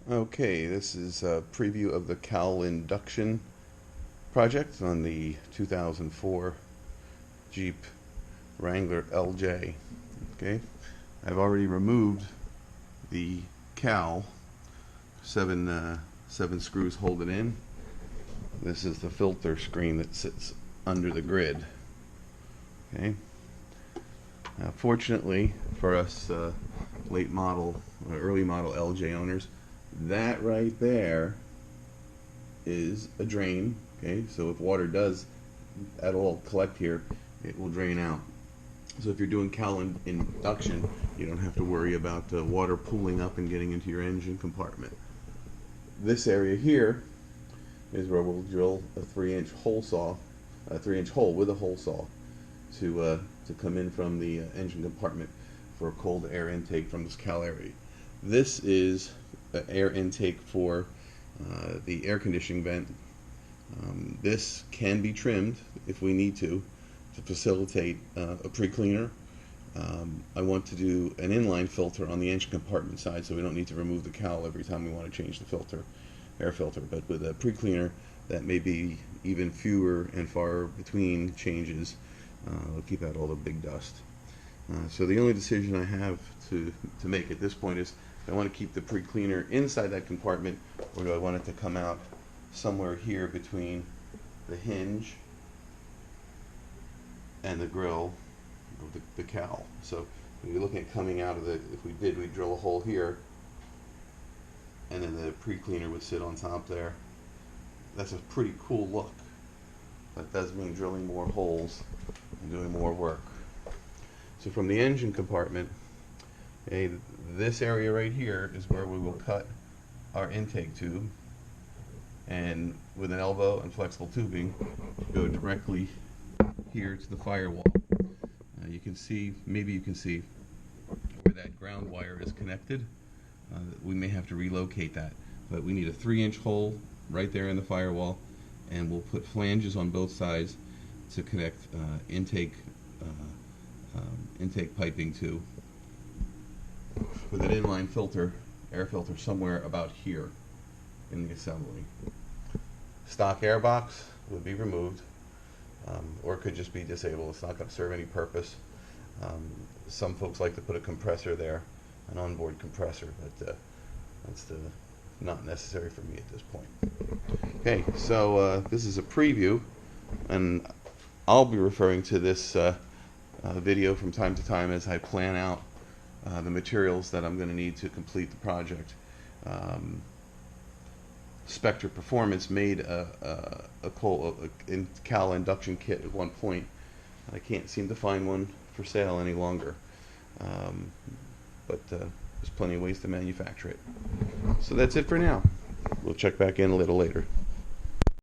Okay, this is a preview of the Cowl Induction project on the 2004 Jeep Wrangler LJ. Okay, I've already removed the cowl. Seven screws hold it in. This is the filter screen that sits under the grid. Okay. Now, fortunately for us late model or early model LJ owners, that right there is a drain. Okay, so if water does at all collect here, it will drain out. So if you're doing cowl induction, you don't have to worry about water pooling up and getting into your engine compartment. This area here is where we'll drill a 3-inch hole with a hole saw to come in from the engine compartment for a cold air intake from this cowl area. This is air intake for the air conditioning vent. This can be trimmed if we need to facilitate a pre-cleaner. I want to do an inline filter on the engine compartment side, so we don't need to remove the cowl every time we want to change the air filter. But with a pre-cleaner, that may be even fewer and far between changes. We'll keep out all the big dust. So the only decision I have to make at this point is, do I want to keep the pre-cleaner inside that compartment, or do I want it to come out somewhere here between the hinge and the grill of the cowl? So when you're looking at coming out of the, if we'd drill a hole here, and then the pre-cleaner would sit on top there. That's a pretty cool look. That does mean drilling more holes and doing more work. So from the engine compartment, this area right here is where we will cut our intake tube, and with an elbow and flexible tubing, go directly here to the firewall. You can see, maybe you can see where that ground wire is connected. We may have to relocate that, but we need a 3-inch hole right there in the firewall, and we'll put flanges on both sides to connect intake piping to, with an inline filter, air filter somewhere about here in the assembly. Stock air box would be removed, or it could just be disabled. It's not going to serve any purpose. Some folks like to put a compressor there, an onboard compressor, but that's not necessary for me at this point. Okay, so this is a preview, and I'll be referring to this video from time to time as I plan out the materials that I'm going to need to complete the project. Spectre Performance made a cowl induction kit at one point. I can't seem to find one for sale any longer, but there's plenty of ways to manufacture it. So that's it for now. We'll check back in a little later.